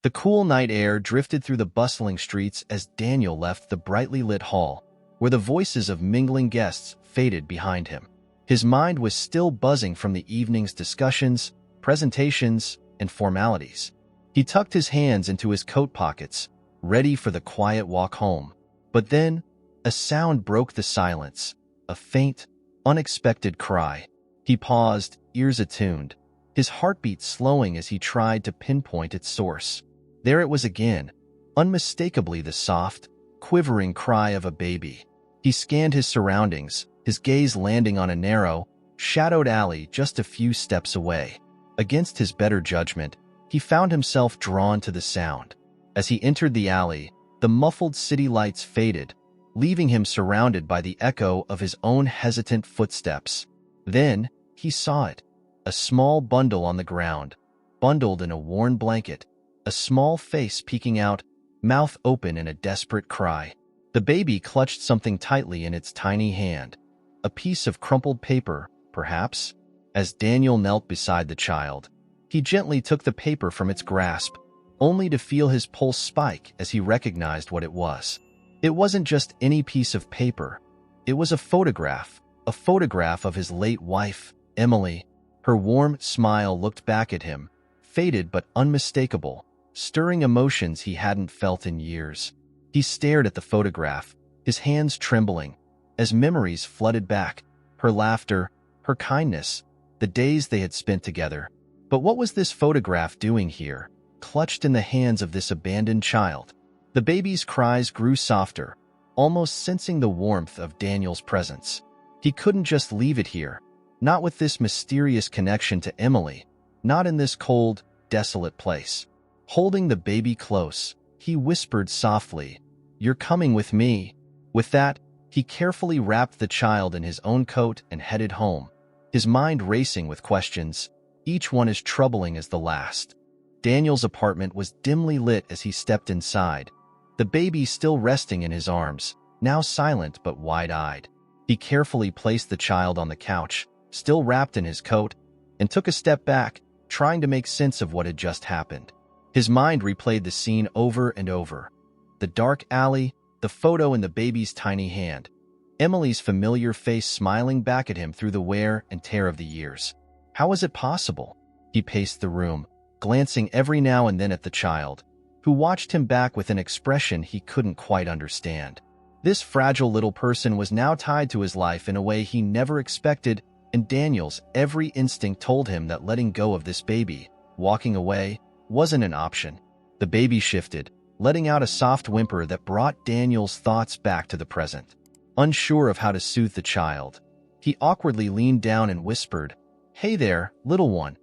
The cool night air drifted through the bustling streets as Daniel left the brightly lit hall, where the voices of mingling guests faded behind him. His mind was still buzzing from the evening's discussions, presentations, and formalities. He tucked his hands into his coat pockets, ready for the quiet walk home. But then, a sound broke the silence, a faint, unexpected cry. He paused, ears attuned, his heartbeat slowing as he tried to pinpoint its source. There it was again, unmistakably the soft, quivering cry of a baby. He scanned his surroundings, his gaze landing on a narrow, shadowed alley just a few steps away. Against his better judgment, he found himself drawn to the sound. As he entered the alley, the muffled city lights faded, leaving him surrounded by the echo of his own hesitant footsteps. Then, he saw it, a small bundle on the ground, bundled in a worn blanket, a small face peeking out, mouth open in a desperate cry. The baby clutched something tightly in its tiny hand, a piece of crumpled paper, perhaps. As Daniel knelt beside the child, he gently took the paper from its grasp, only to feel his pulse spike as he recognized what it was. It wasn't just any piece of paper. It was a photograph of his late wife, Emily. Her warm smile looked back at him, faded but unmistakable, stirring emotions he hadn't felt in years. He stared at the photograph, his hands trembling, as memories flooded back, her laughter, her kindness, the days they had spent together. But what was this photograph doing here, clutched in the hands of this abandoned child? The baby's cries grew softer, almost sensing the warmth of Daniel's presence. He couldn't just leave it here, not with this mysterious connection to Emily, not in this cold, desolate place. Holding the baby close, he whispered softly, "You're coming with me." With that, he carefully wrapped the child in his own coat and headed home, his mind racing with questions, each one as troubling as the last. Daniel's apartment was dimly lit as he stepped inside, the baby still resting in his arms, now silent but wide-eyed. He carefully placed the child on the couch, still wrapped in his coat, and took a step back, trying to make sense of what had just happened. His mind replayed the scene over and over. The dark alley, the photo in the baby's tiny hand, Emily's familiar face smiling back at him through the wear and tear of the years. How was it possible? He paced the room, glancing every now and then at the child, who watched him back with an expression he couldn't quite understand. This fragile little person was now tied to his life in a way he never expected, and Daniel's every instinct told him that letting go of this baby, walking away, wasn't an option. The baby shifted, letting out a soft whimper that brought Daniel's thoughts back to the present. Unsure of how to soothe the child, he awkwardly leaned down and whispered, "Hey there, little one.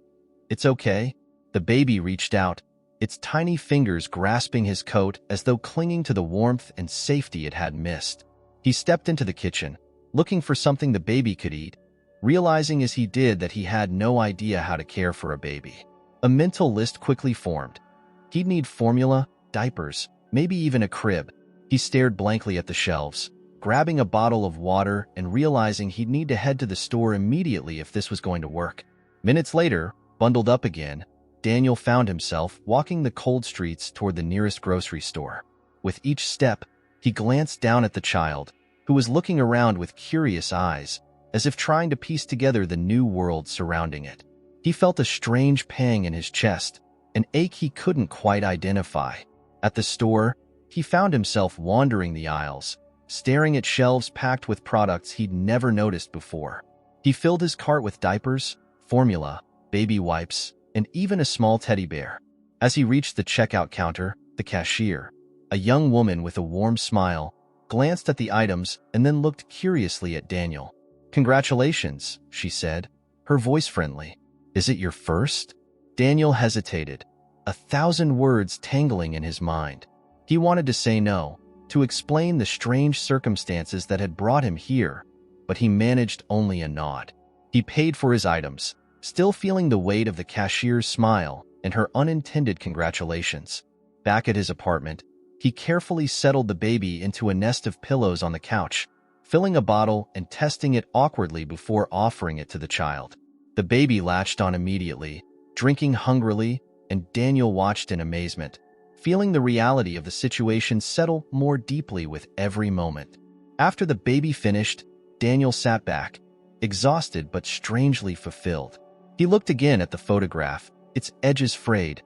It's okay." The baby reached out, its tiny fingers grasping his coat as though clinging to the warmth and safety it had missed. He stepped into the kitchen, looking for something the baby could eat, realizing as he did that he had no idea how to care for a baby. A mental list quickly formed. He'd need formula, diapers, maybe even a crib. He stared blankly at the shelves, grabbing a bottle of water and realizing he'd need to head to the store immediately if this was going to work. Minutes later, bundled up again, Daniel found himself walking the cold streets toward the nearest grocery store. With each step, he glanced down at the child, who was looking around with curious eyes, as if trying to piece together the new world surrounding it. He felt a strange pang in his chest, an ache he couldn't quite identify. At the store, he found himself wandering the aisles, staring at shelves packed with products he'd never noticed before. He filled his cart with diapers, formula, baby wipes, and even a small teddy bear. As he reached the checkout counter, the cashier, a young woman with a warm smile, glanced at the items and then looked curiously at Daniel. "Congratulations," she said, her voice friendly. "Is it your first?" Daniel hesitated, 1,000 words tangling in his mind. He wanted to say no, to explain the strange circumstances that had brought him here, but he managed only a nod. He paid for his items, still feeling the weight of the cashier's smile and her unintended congratulations. Back at his apartment, he carefully settled the baby into a nest of pillows on the couch, filling a bottle and testing it awkwardly before offering it to the child. The baby latched on immediately, drinking hungrily, and Daniel watched in amazement, feeling the reality of the situation settle more deeply with every moment. After the baby finished, Daniel sat back, exhausted but strangely fulfilled. He looked again at the photograph, its edges frayed,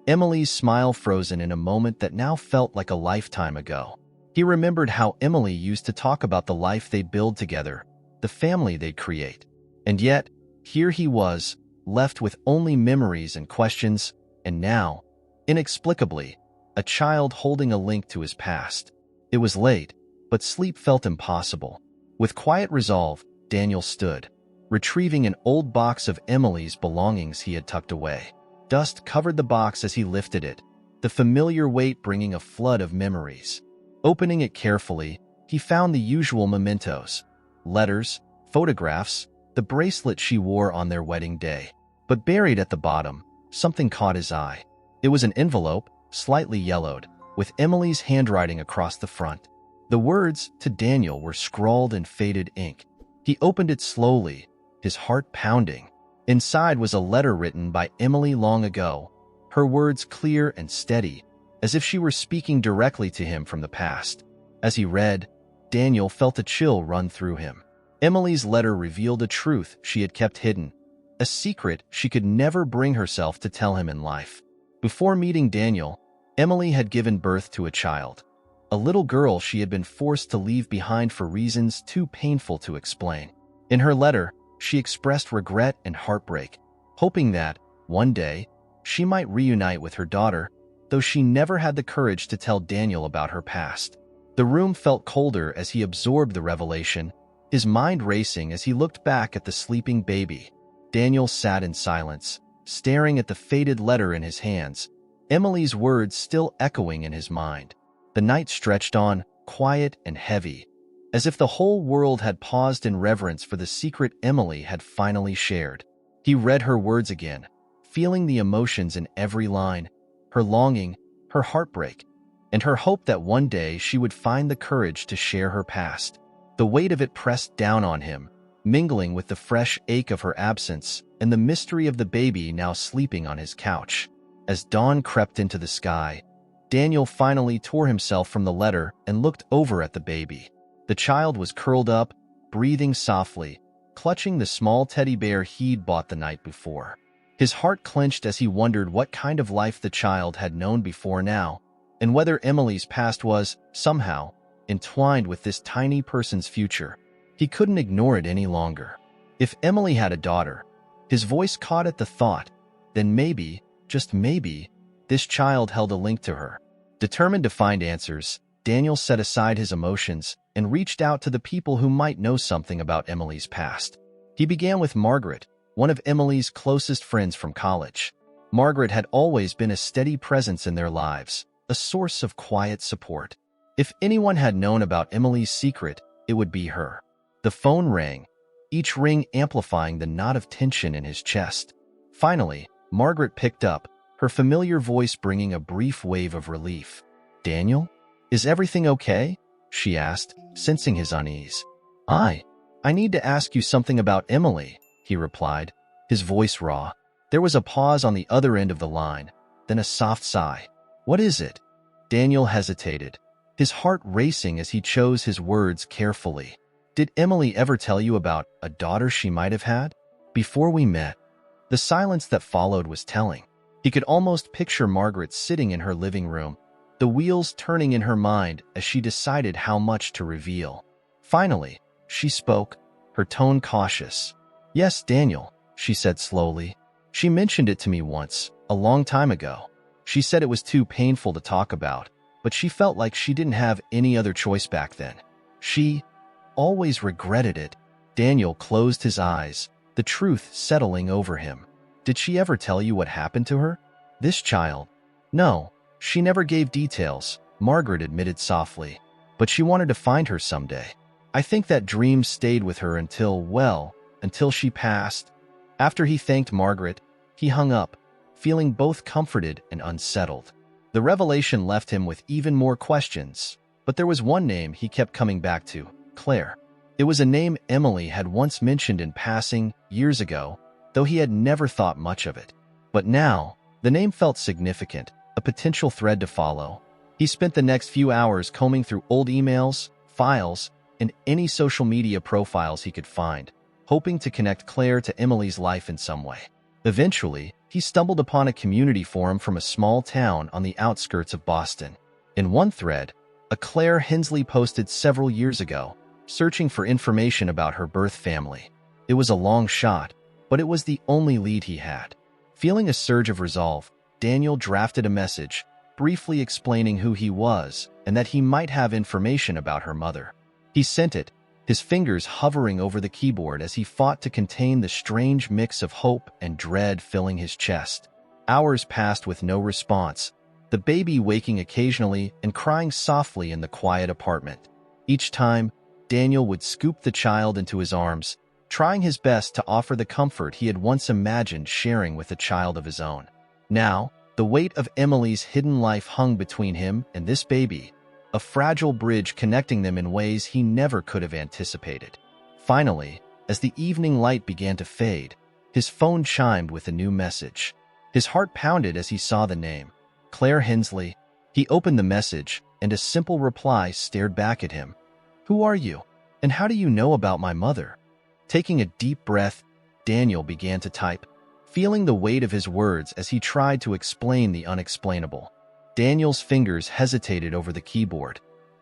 Emily's smile frozen in a moment that now felt like a lifetime ago. He remembered how Emily used to talk about the life they'd build together, the family they'd create. And yet, here he was, left with only memories and questions, and now, inexplicably, a child holding a link to his past. It was late, but sleep felt impossible. With quiet resolve, Daniel stood, retrieving an old box of Emily's belongings he had tucked away. Dust covered the box as he lifted it, the familiar weight bringing a flood of memories. Opening it carefully, he found the usual mementos: letters, photographs, the bracelet she wore on their wedding day. But buried at the bottom, something caught his eye. It was an envelope, slightly yellowed, with Emily's handwriting across the front. The words, "to Daniel," were scrawled in faded ink. He opened it slowly, his heart pounding. Inside was a letter written by Emily long ago, her words clear and steady, as if she were speaking directly to him from the past. As he read, Daniel felt a chill run through him. Emily's letter revealed a truth she had kept hidden, a secret she could never bring herself to tell him in life. Before meeting Daniel, Emily had given birth to a child, a little girl she had been forced to leave behind for reasons too painful to explain. In her letter, she expressed regret and heartbreak, hoping that, one day, she might reunite with her daughter, though she never had the courage to tell Daniel about her past. The room felt colder as he absorbed the revelation, his mind racing as he looked back at the sleeping baby. Daniel sat in silence, staring at the faded letter in his hands, Emily's words still echoing in his mind. The night stretched on, quiet and heavy, as if the whole world had paused in reverence for the secret Emily had finally shared. He read her words again, feeling the emotions in every line, her longing, her heartbreak, and her hope that one day she would find the courage to share her past. The weight of it pressed down on him, mingling with the fresh ache of her absence and the mystery of the baby now sleeping on his couch. As dawn crept into the sky, Daniel finally tore himself from the letter and looked over at the baby. The child was curled up, breathing softly, clutching the small teddy bear he'd bought the night before. His heart clenched as he wondered what kind of life the child had known before now, and whether Emily's past was, somehow, entwined with this tiny person's future. He couldn't ignore it any longer. If Emily had a daughter, his voice caught at the thought, then maybe, just maybe, this child held a link to her. Determined to find answers, Daniel set aside his emotions and reached out to the people who might know something about Emily's past. He began with Margaret, one of Emily's closest friends from college. Margaret had always been a steady presence in their lives, a source of quiet support. If anyone had known about Emily's secret, it would be her. The phone rang, each ring amplifying the knot of tension in his chest. Finally, Margaret picked up, her familiar voice bringing a brief wave of relief. "Daniel? Is everything okay?" she asked, sensing his unease. I need to ask you something about Emily," he replied, his voice raw. There was a pause on the other end of the line, then a soft sigh. "What is it?" Daniel hesitated, his heart racing as he chose his words carefully. "Did Emily ever tell you about a daughter she might have had? Before we met?" The silence that followed was telling. He could almost picture Margaret sitting in her living room, the wheels turning in her mind as she decided how much to reveal. Finally, she spoke, her tone cautious. "Yes, Daniel," she said slowly. "She mentioned it to me once, a long time ago. She said it was too painful to talk about, but she felt like she didn't have any other choice back then. She always regretted it." Daniel closed his eyes, the truth settling over him. "Did she ever tell you what happened to her? This child?" "No, she never gave details," Margaret admitted softly. "But she wanted to find her someday. I think that dream stayed with her until she passed." After he thanked Margaret, he hung up, feeling both comforted and unsettled. The revelation left him with even more questions, but there was one name he kept coming back to: Claire. It was a name Emily had once mentioned in passing, years ago, though he had never thought much of it. But now, the name felt significant, a potential thread to follow. He spent the next few hours combing through old emails, files, and any social media profiles he could find, hoping to connect Claire to Emily's life in some way. Eventually, he stumbled upon a community forum from a small town on the outskirts of Boston. In one thread, a Claire Hensley posted several years ago, searching for information about her birth family. It was a long shot, but it was the only lead he had. Feeling a surge of resolve, Daniel drafted a message, briefly explaining who he was and that he might have information about her mother. He sent it, his fingers hovering over the keyboard as he fought to contain the strange mix of hope and dread filling his chest. Hours passed with no response, the baby waking occasionally and crying softly in the quiet apartment. Each time, Daniel would scoop the child into his arms, trying his best to offer the comfort he had once imagined sharing with a child of his own. Now, the weight of Emily's hidden life hung between him and this baby, a fragile bridge connecting them in ways he never could have anticipated. Finally, as the evening light began to fade, his phone chimed with a new message. His heart pounded as he saw the name, Claire Hensley. He opened the message, and a simple reply stared back at him. "Who are you? And how do you know about my mother?" Taking a deep breath, Daniel began to type, feeling the weight of his words as he tried to explain the unexplainable. Daniel's fingers hesitated over the keyboard,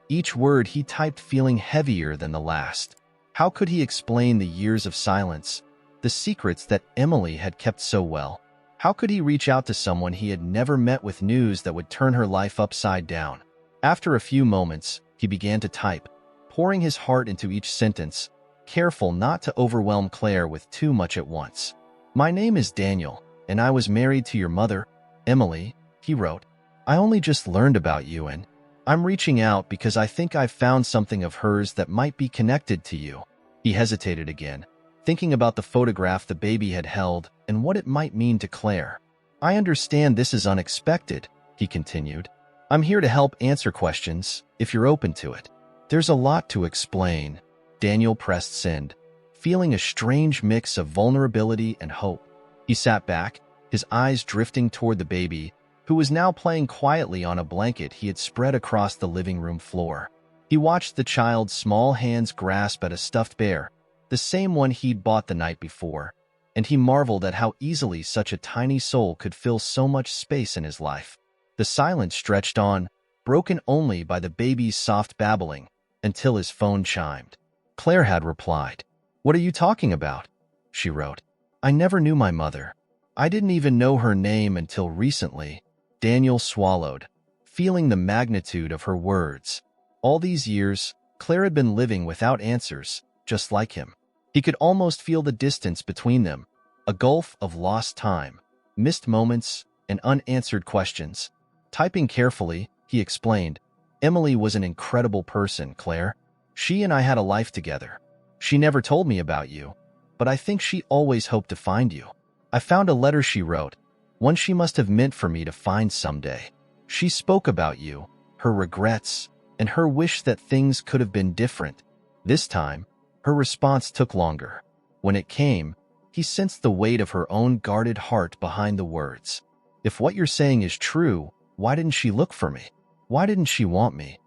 each word he typed feeling heavier than the last. How could he explain the years of silence, the secrets that Emily had kept so well? How could he reach out to someone he had never met with news that would turn her life upside down? After a few moments, he began to type, pouring his heart into each sentence, careful not to overwhelm Claire with too much at once. "My name is Daniel, and I was married to your mother, Emily," he wrote. "I only just learned about you, and I'm reaching out because I think I've found something of hers that might be connected to you." He hesitated again, thinking about the photograph the baby had held and what it might mean to Claire. "I understand this is unexpected," he continued. "I'm here to help answer questions, if you're open to it." "There's a lot to explain." Daniel pressed send, feeling a strange mix of vulnerability and hope. He sat back, his eyes drifting toward the baby, who was now playing quietly on a blanket he had spread across the living room floor. He watched the child's small hands grasp at a stuffed bear, the same one he'd bought the night before, and he marveled at how easily such a tiny soul could fill so much space in his life. The silence stretched on, broken only by the baby's soft babbling, until his phone chimed. Claire had replied. "What are you talking about?" she wrote. "I never knew my mother. I didn't even know her name until recently." Daniel swallowed, feeling the magnitude of her words. All these years, Claire had been living without answers, just like him. He could almost feel the distance between them, a gulf of lost time, missed moments, and unanswered questions. Typing carefully, he explained, "Emily was an incredible person, Claire. She and I had a life together. She never told me about you, but I think she always hoped to find you. I found a letter she wrote, one she must have meant for me to find someday. She spoke about you, her regrets, and her wish that things could have been different." This time, her response took longer. When it came, he sensed the weight of her own guarded heart behind the words. "If what you're saying is true, why didn't she look for me? Why didn't she want me?"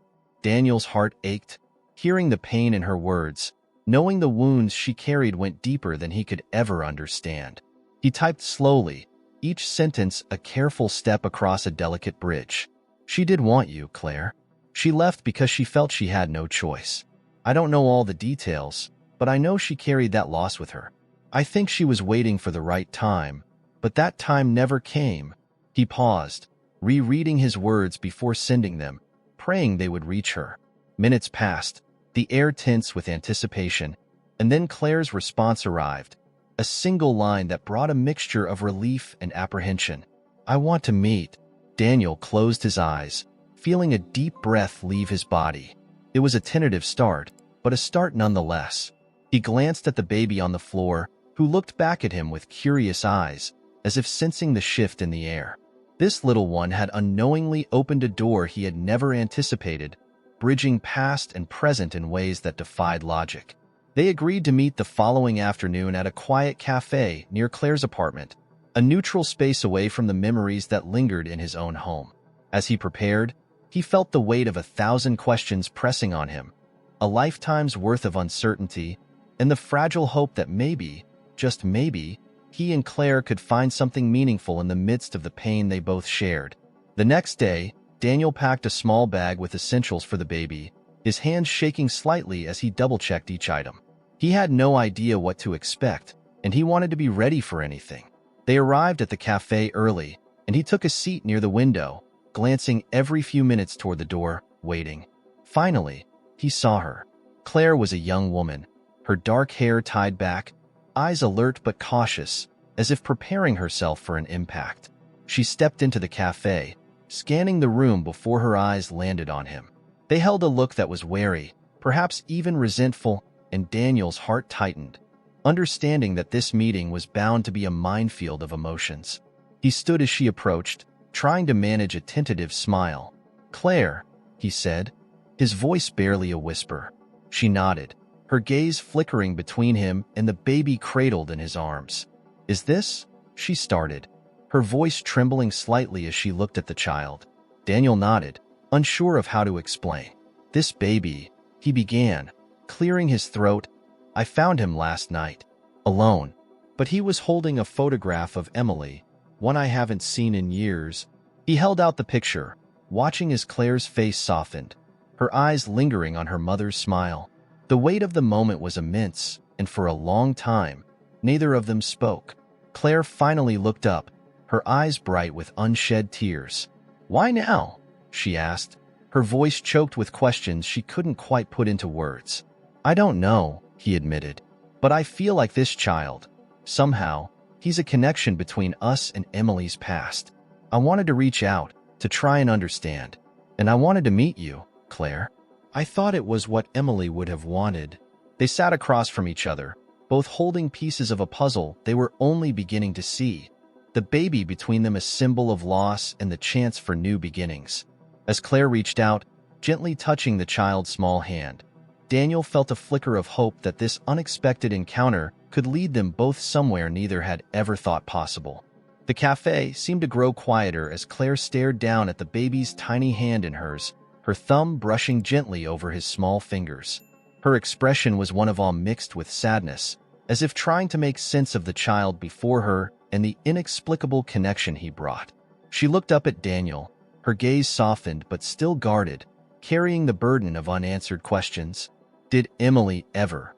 Daniel's heart ached, hearing the pain in her words, knowing the wounds she carried went deeper than he could ever understand. He typed slowly, each sentence a careful step across a delicate bridge. "She did want you, Claire. She left because she felt she had no choice. I don't know all the details, but I know she carried that loss with her. I think she was waiting for the right time, but that time never came." He paused, rereading his words before sending them, praying they would reach her. Minutes passed, the air tense with anticipation, and then Claire's response arrived, a single line that brought a mixture of relief and apprehension. "I want to meet." Daniel closed his eyes, feeling a deep breath leave his body. It was a tentative start, but a start nonetheless. He glanced at the baby on the floor, who looked back at him with curious eyes, as if sensing the shift in the air. This little one had unknowingly opened a door he had never anticipated, bridging past and present in ways that defied logic. They agreed to meet the following afternoon at a quiet cafe near Claire's apartment, a neutral space away from the memories that lingered in his own home. As he prepared, he felt the weight of 1,000 questions pressing on him, a lifetime's worth of uncertainty, and the fragile hope that maybe, just maybe, he and Claire could find something meaningful in the midst of the pain they both shared. The next day, Daniel packed a small bag with essentials for the baby, his hands shaking slightly as he double-checked each item. He had no idea what to expect, and he wanted to be ready for anything. They arrived at the cafe early, and he took a seat near the window, glancing every few minutes toward the door, waiting. Finally, he saw her. Claire was a young woman, her dark hair tied back, eyes alert but cautious, as if preparing herself for an impact. She stepped into the cafe, scanning the room before her eyes landed on him. They held a look that was wary, perhaps even resentful, and Daniel's heart tightened, understanding that this meeting was bound to be a minefield of emotions. He stood as she approached, trying to manage a tentative smile. "Claire," he said, his voice barely a whisper. She nodded, her gaze flickering between him and the baby cradled in his arms. "Is this?" she started, her voice trembling slightly as she looked at the child. Daniel nodded, unsure of how to explain. "This baby," he began, clearing his throat. "I found him last night, alone." But he was holding a photograph of Emily, one I haven't seen in years. He held out the picture, watching as Claire's face softened, her eyes lingering on her mother's smile. The weight of the moment was immense, and for a long time, neither of them spoke. Claire finally looked up, her eyes bright with unshed tears. "Why now?" she asked, her voice choked with questions she couldn't quite put into words. "I don't know," he admitted, "but I feel like this child, somehow, he's a connection between us and Emily's past. I wanted to reach out, to try and understand. And I wanted to meet you, Claire. I thought it was what Emily would have wanted." They sat across from each other, both holding pieces of a puzzle they were only beginning to see, the baby between them a symbol of loss and the chance for new beginnings. As Claire reached out, gently touching the child's small hand, Daniel felt a flicker of hope that this unexpected encounter could lead them both somewhere neither had ever thought possible. The cafe seemed to grow quieter as Claire stared down at the baby's tiny hand in hers, her thumb brushing gently over his small fingers. Her expression was one of awe mixed with sadness, as if trying to make sense of the child before her and the inexplicable connection he brought. She looked up at Daniel, her gaze softened but still guarded, carrying the burden of unanswered questions. "Did Emily ever?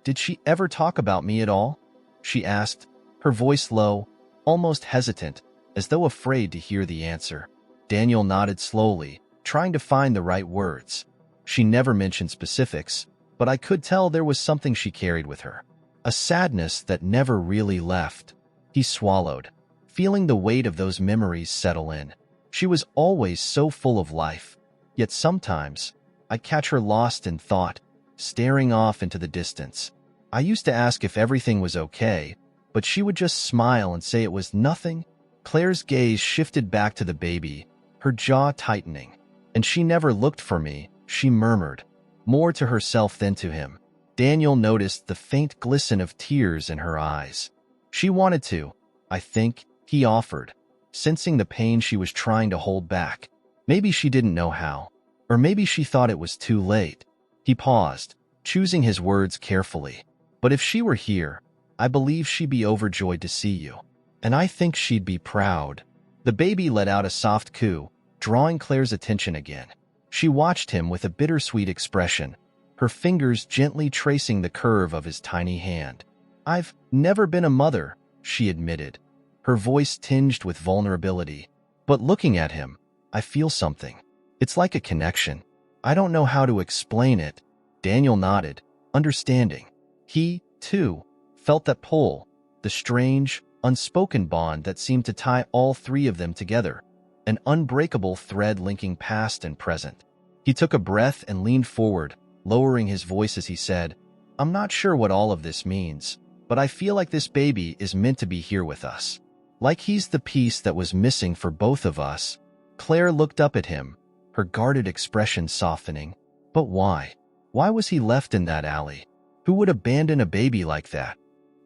Did she ever talk about me at all?" she asked, her voice low, almost hesitant, as though afraid to hear the answer. Daniel nodded slowly, trying to find the right words. "She never mentioned specifics, but I could tell there was something she carried with her. A sadness that never really left." He swallowed, feeling the weight of those memories settle in. She was always so full of life, yet sometimes I'd catch her lost in thought, staring off into the distance. I used to ask if everything was okay, but she would just smile and say it was nothing. Claire's gaze shifted back to the baby, her jaw tightening. "And she never looked for me," she murmured, more to herself than to him. Daniel noticed the faint glisten of tears in her eyes. "She wanted to, I think," he offered, sensing the pain she was trying to hold back. Maybe she didn't know how, or maybe she thought it was too late. He paused, choosing his words carefully. "But if she were here, I believe she'd be overjoyed to see you. And I think she'd be proud." The baby let out a soft coo, drawing Claire's attention again. She watched him with a bittersweet expression, her fingers gently tracing the curve of his tiny hand. "I've never been a mother," she admitted, her voice tinged with vulnerability. "But looking at him, I feel something. It's like a connection. I don't know how to explain it." Daniel nodded, understanding. He, too, felt that pull, the strange, unspoken bond that seemed to tie all three of them together, an unbreakable thread linking past and present. He took a breath and leaned forward, lowering his voice as he said, "I'm not sure what all of this means, but I feel like this baby is meant to be here with us. Like he's the piece that was missing for both of us." Claire looked up at him, her guarded expression softening. But why? Why was he left in that alley? Who would abandon a baby like that?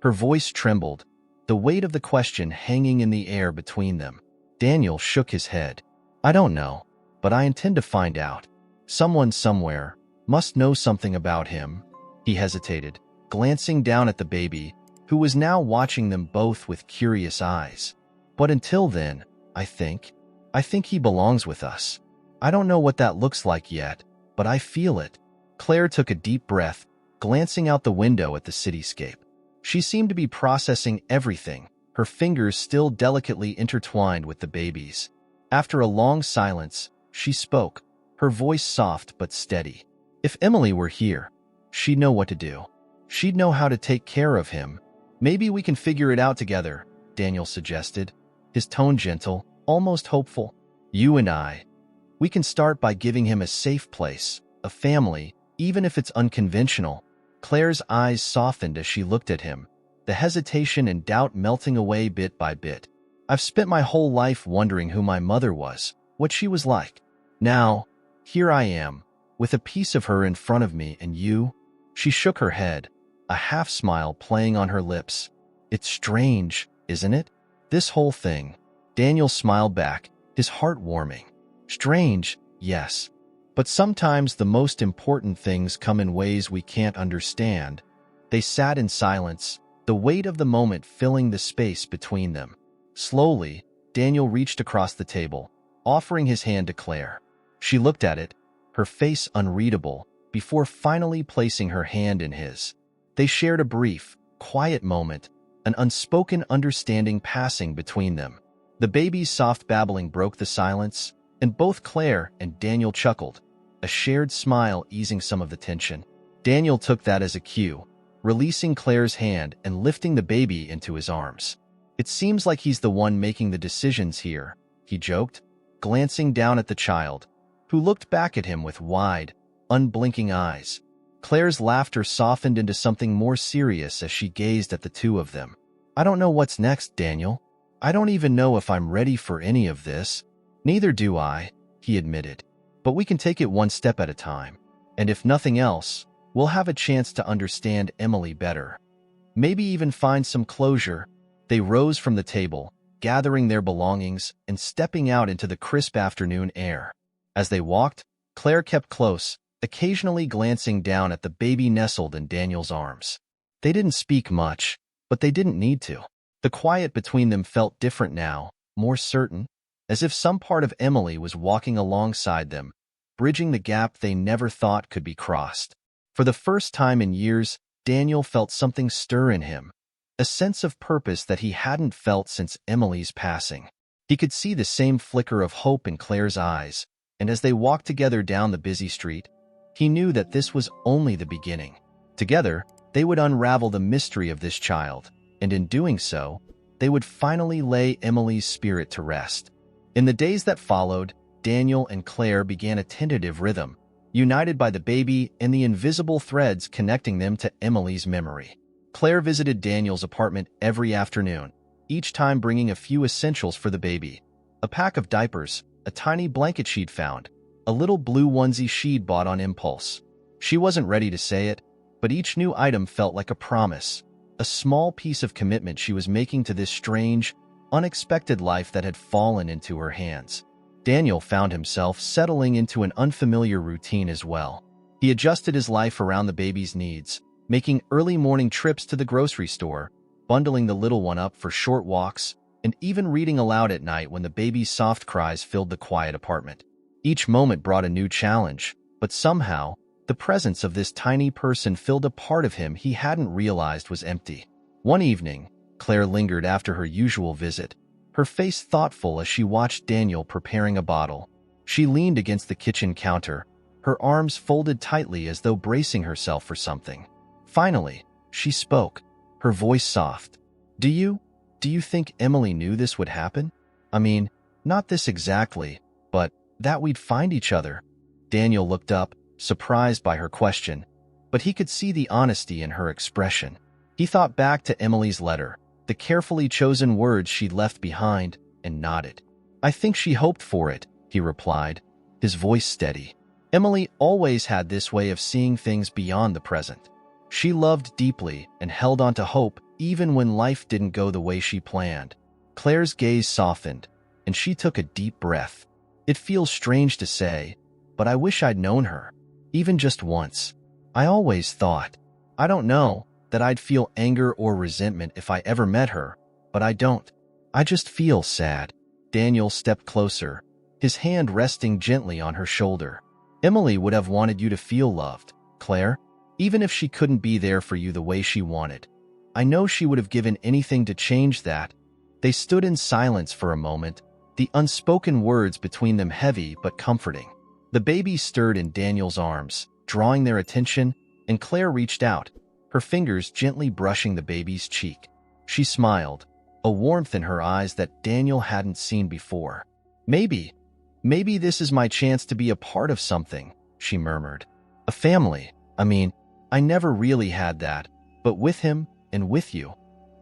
Her voice trembled, the weight of the question hanging in the air between them. Daniel shook his head. I don't know, but I intend to find out. Someone somewhere must know something about him. He hesitated, glancing down at the baby, who was now watching them both with curious eyes. But until then, I think he belongs with us. I don't know what that looks like yet, but I feel it. Claire took a deep breath, glancing out the window at the cityscape. She seemed to be processing everything, her fingers still delicately intertwined with the baby's. After a long silence, she spoke, her voice soft but steady. If Emily were here, she'd know what to do. She'd know how to take care of him. Maybe we can figure it out together, Daniel suggested, his tone gentle, almost hopeful. You and I. We can start by giving him a safe place, a family, even if it's unconventional. Claire's eyes softened as she looked at him, the hesitation and doubt melting away bit by bit. I've spent my whole life wondering who my mother was, what she was like. Now, here I am, with a piece of her in front of me, and you? She shook her head, a half-smile playing on her lips. It's strange, isn't it? This whole thing. Daniel smiled back, his heart warming. Strange, yes. But sometimes the most important things come in ways we can't understand. They sat in silence, the weight of the moment filling the space between them. Slowly, Daniel reached across the table, offering his hand to Claire. She looked at it, her face unreadable, before finally placing her hand in his. They shared a brief, quiet moment, an unspoken understanding passing between them. The baby's soft babbling broke the silence, and both Claire and Daniel chuckled, a shared smile easing some of the tension. Daniel took that as a cue, releasing Claire's hand and lifting the baby into his arms. It seems like he's the one making the decisions here, he joked, glancing down at the child, who looked back at him with wide, unblinking eyes. Claire's laughter softened into something more serious as she gazed at the two of them. I don't know what's next, Daniel. I don't even know if I'm ready for any of this. Neither do I, he admitted. But we can take it one step at a time. And if nothing else, we'll have a chance to understand Emily better. Maybe even find some closure. They rose from the table, gathering their belongings and stepping out into the crisp afternoon air. As they walked, Claire kept close, occasionally glancing down at the baby nestled in Daniel's arms. They didn't speak much, but they didn't need to. The quiet between them felt different now, more certain, as if some part of Emily was walking alongside them, bridging the gap they never thought could be crossed. For the first time in years, Daniel felt something stir in him, a sense of purpose that he hadn't felt since Emily's passing. He could see the same flicker of hope in Claire's eyes, and as they walked together down the busy street, he knew that this was only the beginning. Together, they would unravel the mystery of this child, and in doing so, they would finally lay Emily's spirit to rest. In the days that followed, Daniel and Claire began a tentative rhythm, united by the baby and the invisible threads connecting them to Emily's memory. Claire visited Daniel's apartment every afternoon, each time bringing a few essentials for the baby. A pack of diapers, a tiny blanket she'd found, a little blue onesie she'd bought on impulse. She wasn't ready to say it, but each new item felt like a promise, a small piece of commitment she was making to this strange, unexpected life that had fallen into her hands. Daniel found himself settling into an unfamiliar routine as well. He adjusted his life around the baby's needs, making early morning trips to the grocery store, bundling the little one up for short walks, and even reading aloud at night when the baby's soft cries filled the quiet apartment. Each moment brought a new challenge, but somehow, the presence of this tiny person filled a part of him he hadn't realized was empty. One evening, Claire lingered after her usual visit, her face thoughtful as she watched Daniel preparing a bottle. She leaned against the kitchen counter, her arms folded tightly as though bracing herself for something. Finally, she spoke, her voice soft. Do you think Emily knew this would happen? I mean, not this exactly, but that we'd find each other. Daniel looked up, surprised by her question, but he could see the honesty in her expression. He thought back to Emily's letter, the carefully chosen words she'd left behind, and nodded. I think she hoped for it, he replied, his voice steady. Emily always had this way of seeing things beyond the present. She loved deeply and held on to hope even when life didn't go the way she planned. Claire's gaze softened, and she took a deep breath. It feels strange to say, but I wish I'd known her, even just once. I always thought, I don't know, that I'd feel anger or resentment if I ever met her, but I don't. I just feel sad." Daniel stepped closer, his hand resting gently on her shoulder. "Emily would have wanted you to feel loved, Claire, even if she couldn't be there for you the way she wanted. I know she would have given anything to change that." They stood in silence for a moment, the unspoken words between them heavy but comforting. The baby stirred in Daniel's arms, drawing their attention, and Claire reached out, her fingers gently brushing the baby's cheek. She smiled, a warmth in her eyes that Daniel hadn't seen before. Maybe this is my chance to be a part of something," she murmured. "A family. I never really had that, but with him and with you."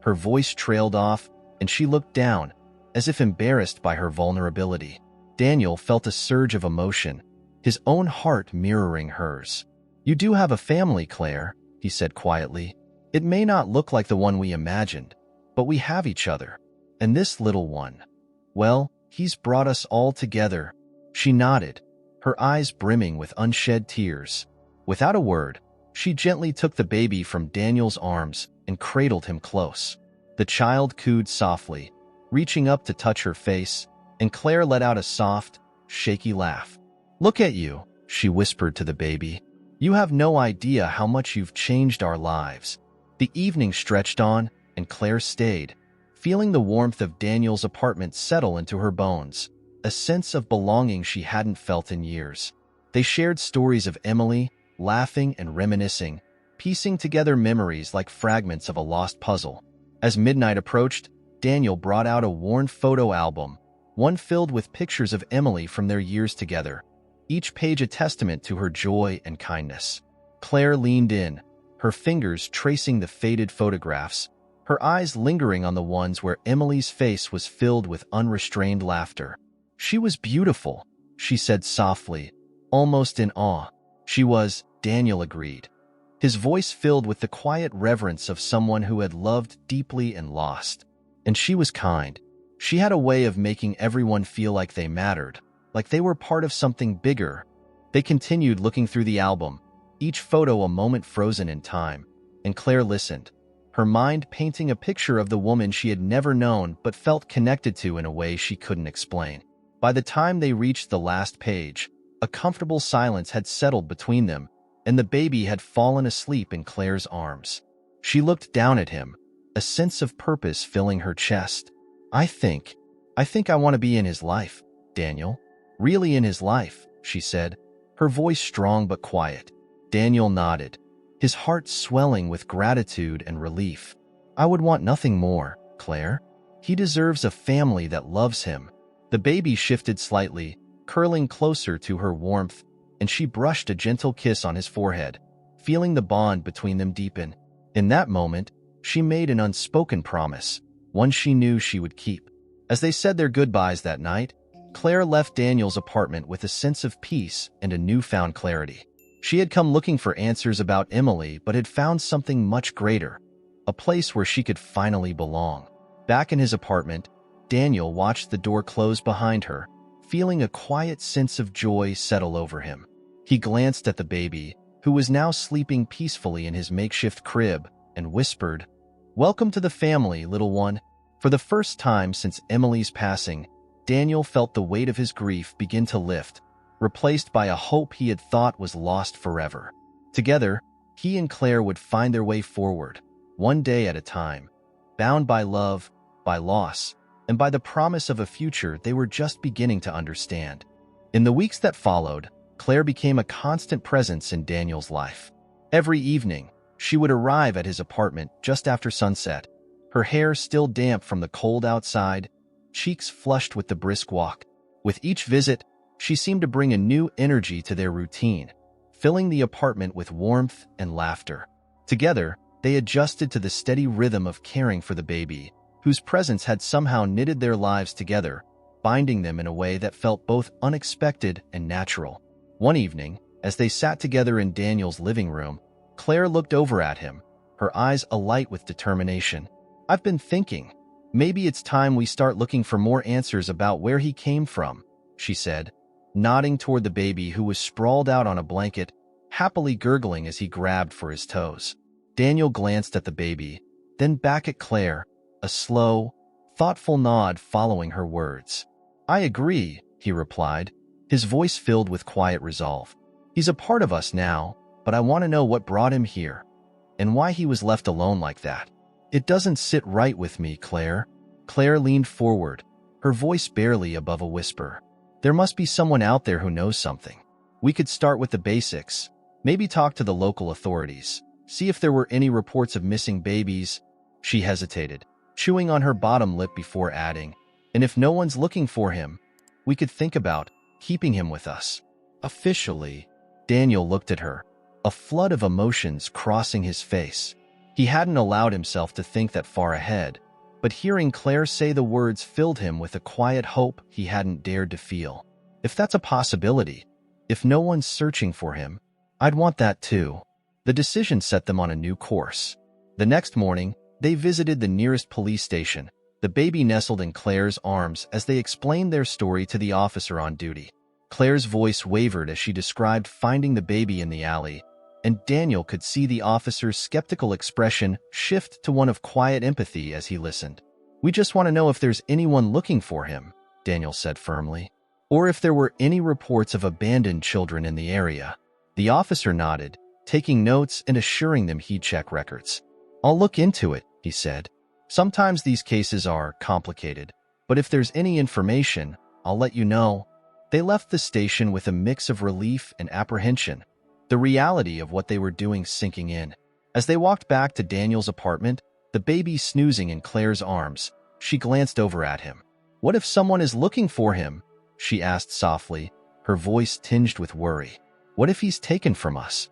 Her voice trailed off, and she looked down, as if embarrassed by her vulnerability. Daniel felt a surge of emotion, his own heart mirroring hers. "You do have a family, Claire," he said quietly. "It may not look like the one we imagined, but we have each other. And this little one, well, he's brought us all together." She nodded, her eyes brimming with unshed tears. Without a word, she gently took the baby from Daniel's arms and cradled him close. The child cooed softly, reaching up to touch her face, and Claire let out a soft, shaky laugh. "Look at you," she whispered to the baby. "You have no idea how much you've changed our lives." The evening stretched on, and Claire stayed, feeling the warmth of Daniel's apartment settle into her bones, a sense of belonging she hadn't felt in years. They shared stories of Emily, laughing and reminiscing, piecing together memories like fragments of a lost puzzle. As midnight approached, Daniel brought out a worn photo album, one filled with pictures of Emily from their years together, each page a testament to her joy and kindness. Claire leaned in, her fingers tracing the faded photographs, her eyes lingering on the ones where Emily's face was filled with unrestrained laughter. "She was beautiful," she said softly, almost in awe. "She was," Daniel agreed, his voice filled with the quiet reverence of someone who had loved deeply and lost. "And she was kind. She had a way of making everyone feel like they mattered, like they were part of something bigger." They continued looking through the album, each photo a moment frozen in time, and Claire listened, her mind painting a picture of the woman she had never known but felt connected to in a way she couldn't explain. By the time they reached the last page, a comfortable silence had settled between them, and the baby had fallen asleep in Claire's arms. She looked down at him, a sense of purpose filling her chest. I think I want to be in his life, Daniel. Really in his life," she said, her voice strong but quiet. Daniel nodded, his heart swelling with gratitude and relief. "I would want nothing more, Claire. He deserves a family that loves him." The baby shifted slightly, curling closer to her warmth, and she brushed a gentle kiss on his forehead, feeling the bond between them deepen. In that moment, she made an unspoken promise, one she knew she would keep. As they said their goodbyes that night, Claire left Daniel's apartment with a sense of peace and a newfound clarity. She had come looking for answers about Emily but had found something much greater, a place where she could finally belong. Back in his apartment, Daniel watched the door close behind her, feeling a quiet sense of joy settle over him. He glanced at the baby, who was now sleeping peacefully in his makeshift crib, and whispered, "Welcome to the family, little one." For the first time since Emily's passing, Daniel felt the weight of his grief begin to lift, replaced by a hope he had thought was lost forever. Together, he and Claire would find their way forward, one day at a time, bound by love, by loss, and by the promise of a future they were just beginning to understand. In the weeks that followed, Claire became a constant presence in Daniel's life. Every evening, she would arrive at his apartment just after sunset, her hair still damp from the cold outside, cheeks flushed with the brisk walk. With each visit, she seemed to bring a new energy to their routine, filling the apartment with warmth and laughter. Together, they adjusted to the steady rhythm of caring for the baby, whose presence had somehow knitted their lives together, binding them in a way that felt both unexpected and natural. One evening, as they sat together in Daniel's living room, Claire looked over at him, her eyes alight with determination. "I've been thinking, maybe it's time we start looking for more answers about where he came from," she said, nodding toward the baby who was sprawled out on a blanket, happily gurgling as he grabbed for his toes. Daniel glanced at the baby, then back at Claire, a slow, thoughtful nod following her words. "I agree," he replied, his voice filled with quiet resolve. "He's a part of us now, but I want to know what brought him here, and why he was left alone like that. It doesn't sit right with me, Claire." Claire leaned forward, her voice barely above a whisper. "There must be someone out there who knows something. We could start with the basics, maybe talk to the local authorities, see if there were any reports of missing babies." She hesitated, chewing on her bottom lip before adding, "And if no one's looking for him, we could think about keeping him with us." Officially, Daniel looked at her, a flood of emotions crossing his face. He hadn't allowed himself to think that far ahead, but hearing Claire say the words filled him with a quiet hope he hadn't dared to feel. If that's a possibility, if no one's searching for him, I'd want that too. The decision set them on a new course. The next morning, they visited the nearest police station. The baby nestled in Claire's arms as they explained their story to the officer on duty. Claire's voice wavered as she described finding the baby in the alley, and Daniel could see the officer's skeptical expression shift to one of quiet empathy as he listened. "We just want to know if there's anyone looking for him," Daniel said firmly, "or if there were any reports of abandoned children in the area." The officer nodded, taking notes and assuring them he'd check records. "I'll look into it," he said. "Sometimes these cases are complicated, but if there's any information, I'll let you know." They left the station with a mix of relief and apprehension, the reality of what they were doing sinking in. As they walked back to Daniel's apartment, the baby snoozing in Claire's arms, she glanced over at him. "What if someone is looking for him?" she asked softly, her voice tinged with worry. "What if he's taken from us?"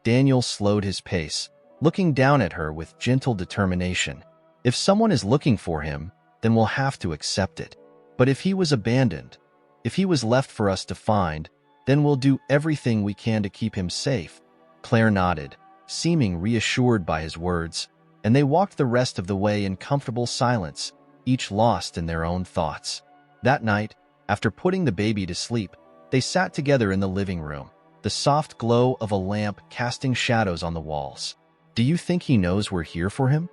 Daniel slowed his pace, looking down at her with gentle determination. "If someone is looking for him, then we'll have to accept it. But if he was abandoned, if he was left for us to find, then we'll do everything we can to keep him safe." Claire nodded, seeming reassured by his words, and they walked the rest of the way in comfortable silence, each lost in their own thoughts. That night, after putting the baby to sleep, they sat together in the living room, the soft glow of a lamp casting shadows on the walls. "Do you think he knows we're here for him?"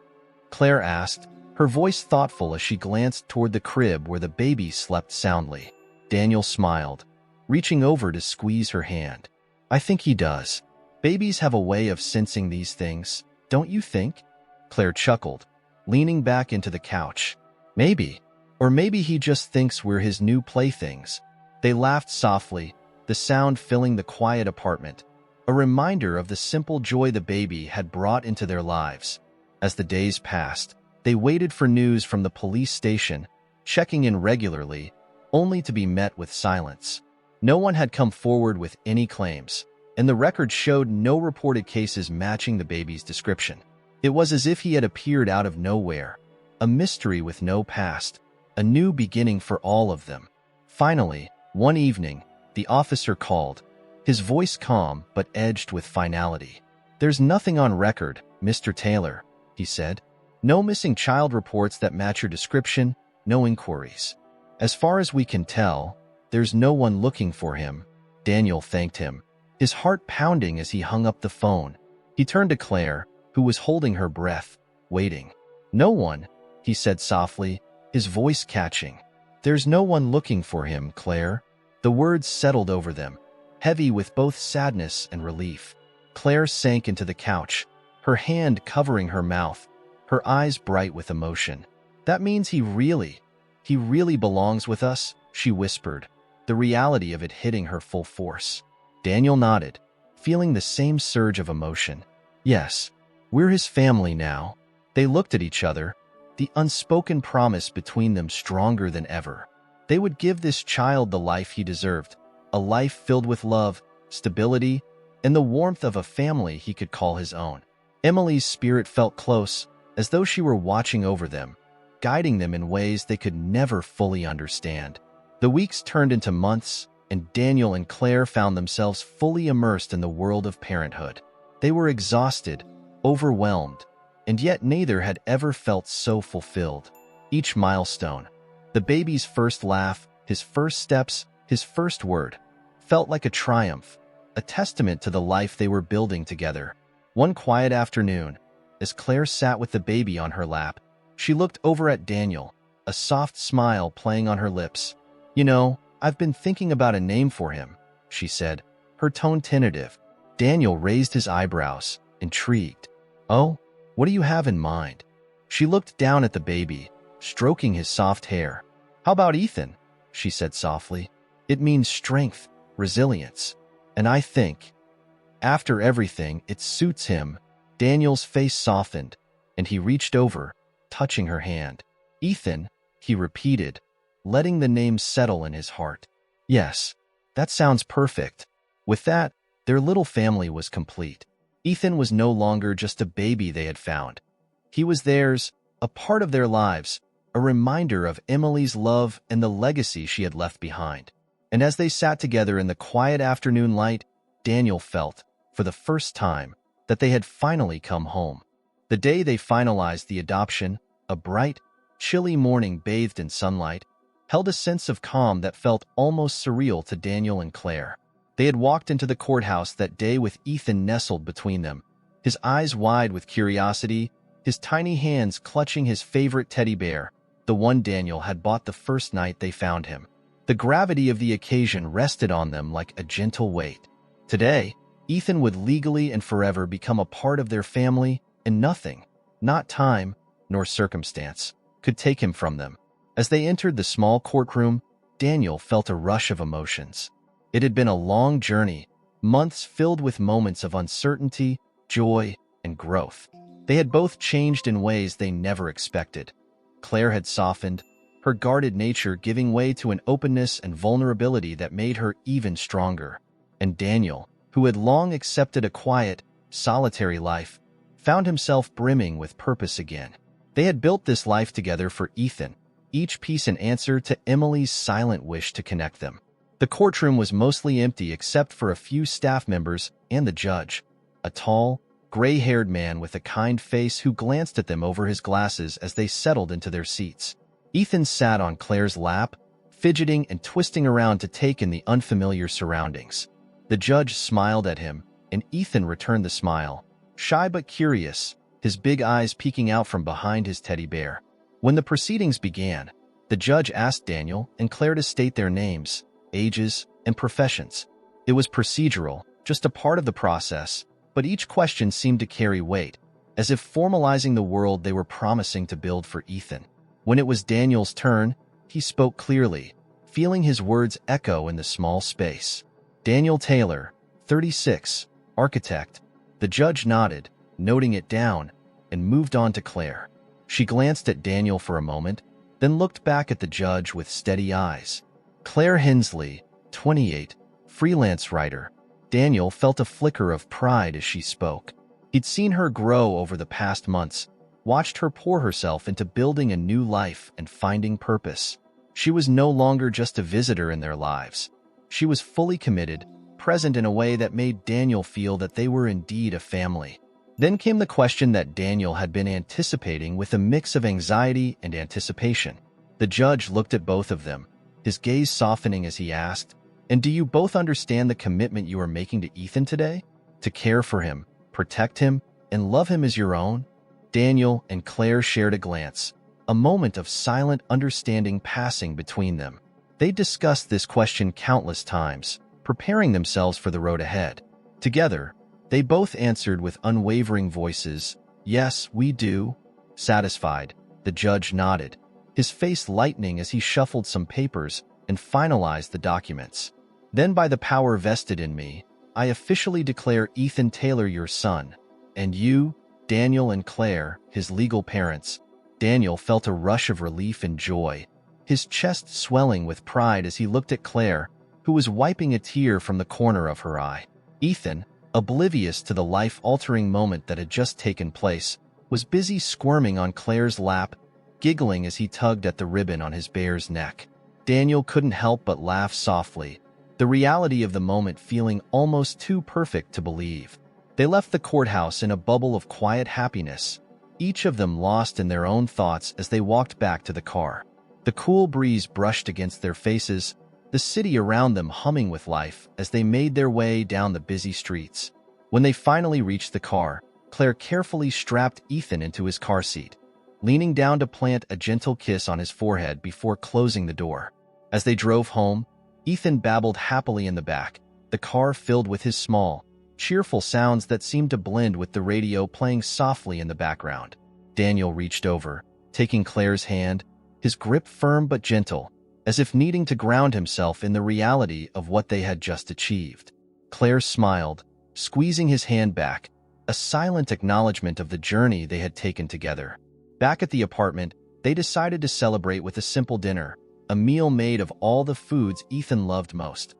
Claire asked, her voice thoughtful as she glanced toward the crib where the baby slept soundly. Daniel smiled, reaching over to squeeze her hand. "I think he does. Babies have a way of sensing these things, don't you think?" Claire chuckled, leaning back into the couch. "Maybe. Or maybe he just thinks we're his new playthings." They laughed softly, the sound filling the quiet apartment, a reminder of the simple joy the baby had brought into their lives. As the days passed, they waited for news from the police station, checking in regularly, only to be met with silence. No one had come forward with any claims, and the record showed no reported cases matching the baby's description. It was as if he had appeared out of nowhere, a mystery with no past, a new beginning for all of them. Finally, one evening, the officer called, his voice calm but edged with finality. "There's nothing on record, Mr. Taylor," he said. "No missing child reports that match your description, no inquiries. As far as we can tell, there's no one looking for him." Daniel thanked him, his heart pounding as he hung up the phone. He turned to Claire, who was holding her breath, waiting. "No one," he said softly, his voice catching. "There's no one looking for him, Claire." The words settled over them, heavy with both sadness and relief. Claire sank into the couch, her hand covering her mouth, her eyes bright with emotion. "That means he really belongs with us," she whispered, the reality of it hitting her full force. Daniel nodded, feeling the same surge of emotion. "Yes, we're his family now." They looked at each other, the unspoken promise between them stronger than ever. They would give this child the life he deserved, a life filled with love, stability, and the warmth of a family he could call his own. Emily's spirit felt close, as though she were watching over them, guiding them in ways they could never fully understand. The weeks turned into months, and Daniel and Claire found themselves fully immersed in the world of parenthood. They were exhausted, overwhelmed, and yet neither had ever felt so fulfilled. Each milestone, the baby's first laugh, his first steps, His first word felt like a triumph, a testament to the life they were building together. One quiet afternoon, as Claire sat with the baby on her lap, she looked over at Daniel, a soft smile playing on her lips. "You know, I've been thinking about a name for him," she said, her tone tentative. Daniel raised his eyebrows, intrigued. "Oh, what do you have in mind?" She looked down at the baby, stroking his soft hair. "How about Ethan?" she said softly. "It means strength, resilience. And I think, after everything, it suits him." Daniel's face softened, and he reached over, touching her hand. "Ethan," he repeated, letting the name settle in his heart. "Yes, that sounds perfect." With that, their little family was complete. Ethan was no longer just a baby they had found. He was theirs, a part of their lives, a reminder of Emily's love and the legacy she had left behind. And as they sat together in the quiet afternoon light, Daniel felt, for the first time, that they had finally come home. The day they finalized the adoption, a bright, chilly morning bathed in sunlight, held a sense of calm that felt almost surreal to Daniel and Claire. They had walked into the courthouse that day with Ethan nestled between them, his eyes wide with curiosity, his tiny hands clutching his favorite teddy bear, the one Daniel had bought the first night they found him. The gravity of the occasion rested on them like a gentle weight. Today, Ethan would legally and forever become a part of their family, and nothing, not time, nor circumstance, could take him from them. As they entered the small courtroom, Daniel felt a rush of emotions. It had been a long journey, months filled with moments of uncertainty, joy, and growth. They had both changed in ways they never expected. Claire had softened, her guarded nature giving way to an openness and vulnerability that made her even stronger. And Daniel, who had long accepted a quiet, solitary life, found himself brimming with purpose again. They had built this life together for Ethan, each piece an answer to Emily's silent wish to connect them. The courtroom was mostly empty except for a few staff members and the judge, a tall, gray-haired man with a kind face who glanced at them over his glasses as they settled into their seats. Ethan sat on Claire's lap, fidgeting and twisting around to take in the unfamiliar surroundings. The judge smiled at him, and Ethan returned the smile, shy but curious, his big eyes peeking out from behind his teddy bear. When the proceedings began, the judge asked Daniel and Claire to state their names, ages, and professions. It was procedural, just a part of the process, but each question seemed to carry weight, as if formalizing the world they were promising to build for Ethan. When it was Daniel's turn, he spoke clearly, feeling his words echo in the small space. "Daniel Taylor, 36, architect." The judge nodded, noting it down, and moved on to Claire. She glanced at Daniel for a moment, then looked back at the judge with steady eyes. "Claire Hensley, 28, freelance writer." Daniel felt a flicker of pride as she spoke. He'd seen her grow over the past months, watched her pour herself into building a new life and finding purpose. She was no longer just a visitor in their lives. She was fully committed, present in a way that made Daniel feel that they were indeed a family. Then came the question that Daniel had been anticipating with a mix of anxiety and anticipation. The judge looked at both of them, his gaze softening as he asked, "And do you both understand the commitment you are making to Ethan today? To care for him, protect him, and love him as your own?" Daniel and Claire shared a glance, a moment of silent understanding passing between them. They discussed this question countless times, preparing themselves for the road ahead. Together, they both answered with unwavering voices, "Yes, we do." Satisfied, the judge nodded, his face lightening as he shuffled some papers and finalized the documents. "Then by the power vested in me, I officially declare Ethan Taylor your son, and you, Daniel and Claire, his legal parents." Daniel felt a rush of relief and joy, his chest swelling with pride as he looked at Claire, who was wiping a tear from the corner of her eye. Ethan, oblivious to the life-altering moment that had just taken place, was busy squirming on Claire's lap, giggling as he tugged at the ribbon on his bear's neck. Daniel couldn't help but laugh softly, the reality of the moment feeling almost too perfect to believe. They left the courthouse in a bubble of quiet happiness, each of them lost in their own thoughts as they walked back to the car. The cool breeze brushed against their faces, the the city around them humming with life as they made their way down the busy streets. When they finally reached the car, Claire carefully strapped Ethan into his car seat, leaning down to plant a gentle kiss on his forehead before closing the door. As they drove home, Ethan babbled happily in the back, the car filled with his small, cheerful sounds that seemed to blend with the radio playing softly in the background. Daniel reached over, taking Claire's hand, his grip firm but gentle, as if needing to ground himself in the reality of what they had just achieved. Claire smiled, squeezing his hand back, a silent acknowledgement of the journey they had taken together. Back at the apartment, they decided to celebrate with a simple dinner, a meal made of all the foods Ethan loved most.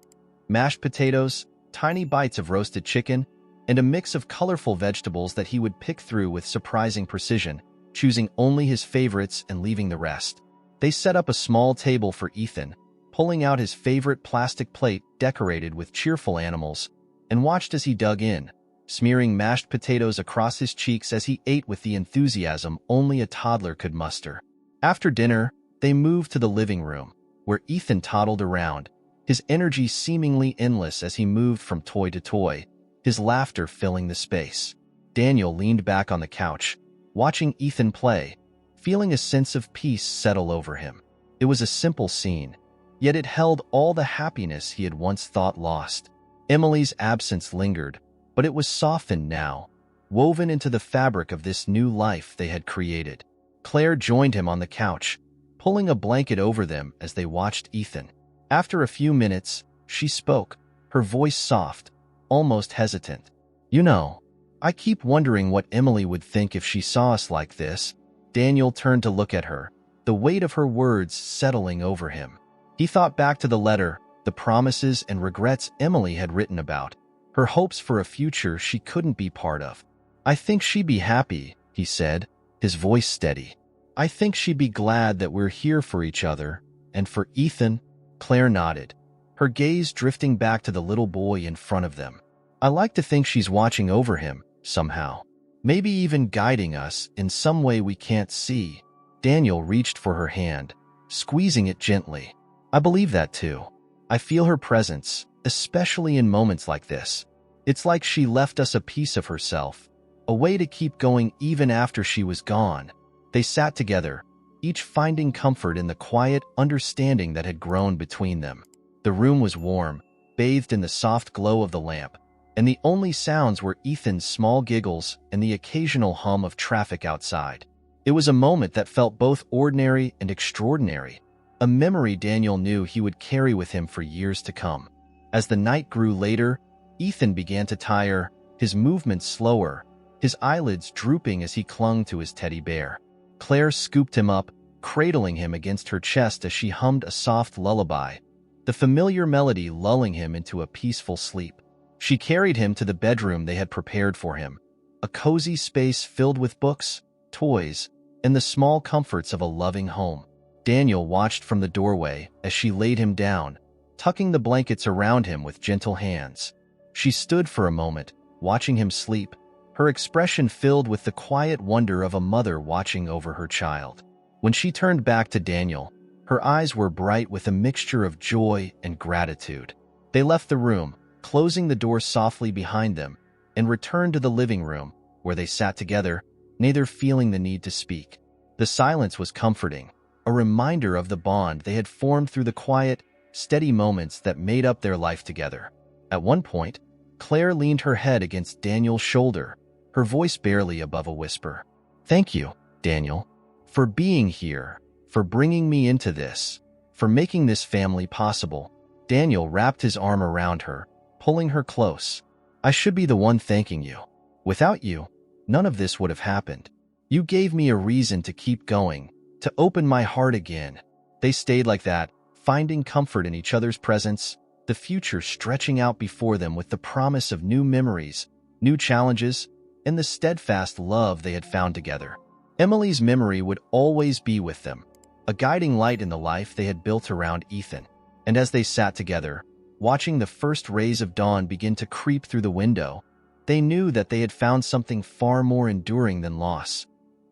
Mashed potatoes, tiny bites of roasted chicken, and a mix of colorful vegetables that he would pick through with surprising precision, choosing only his favorites and leaving the rest. They set up a small table for Ethan, pulling out his favorite plastic plate decorated with cheerful animals, and watched as he dug in, smearing mashed potatoes across his cheeks as he ate with the enthusiasm only a toddler could muster. After dinner, they moved to the living room, where Ethan toddled around, his energy seemingly endless as he moved from toy to toy, his laughter filling the space. Daniel leaned back on the couch, watching Ethan play, feeling a sense of peace settle over him. It was a simple scene, yet it held all the happiness he had once thought lost. Emily's absence lingered, but it was softened now, woven into the fabric of this new life they had created. Claire joined him on the couch, pulling a blanket over them as they watched Ethan. After a few minutes, she spoke, her voice soft, almost hesitant. "You know, I keep wondering what Emily would think if she saw us like this." Daniel turned to look at her, the weight of her words settling over him. He thought back to the letter, the promises and regrets Emily had written about, her hopes for a future she couldn't be part of. "I think she'd be happy," he said, his voice steady. "I think she'd be glad that we're here for each other, and for Ethan." Claire nodded, her gaze drifting back to the little boy in front of them. "I like to think she's watching over him, somehow. Maybe even guiding us in some way we can't see." Daniel reached for her hand, squeezing it gently. "I believe that too. I feel her presence, especially in moments like this. It's like she left us a piece of herself, a way to keep going even after she was gone." They sat together, each finding comfort in the quiet understanding that had grown between them. The room was warm, bathed in the soft glow of the lamp, and the only sounds were Ethan's small giggles and the occasional hum of traffic outside. It was a moment that felt both ordinary and extraordinary, a memory Daniel knew he would carry with him for years to come. As the night grew later, Ethan began to tire, his movements slower, his eyelids drooping as he clung to his teddy bear. Claire scooped him up, cradling him against her chest as she hummed a soft lullaby, the familiar melody lulling him into a peaceful sleep. She carried him to the bedroom they had prepared for him, a cozy space filled with books, toys, and the small comforts of a loving home. Daniel watched from the doorway as she laid him down, tucking the blankets around him with gentle hands. She stood for a moment, watching him sleep, her expression filled with the quiet wonder of a mother watching over her child. When she turned back to Daniel, her eyes were bright with a mixture of joy and gratitude. They left the room, closing the door softly behind them, and returned to the living room, where they sat together, neither feeling the need to speak. The silence was comforting, a reminder of the bond they had formed through the quiet, steady moments that made up their life together. At one point, Claire leaned her head against Daniel's shoulder, her voice barely above a whisper. "Thank you, Daniel, for being here, for bringing me into this, for making this family possible." Daniel wrapped his arm around her, pulling her close. "I should be the one thanking you. Without you, none of this would have happened. You gave me a reason to keep going, to open my heart again." They stayed like that, finding comfort in each other's presence, the future stretching out before them with the promise of new memories, new challenges, and the steadfast love they had found together. Emily's memory would always be with them, a guiding light in the life they had built around Ethan. And as they sat together, watching the first rays of dawn begin to creep through the window, they knew that they had found something far more enduring than loss,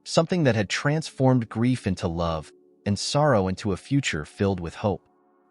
something that had transformed grief into love and sorrow into a future filled with hope.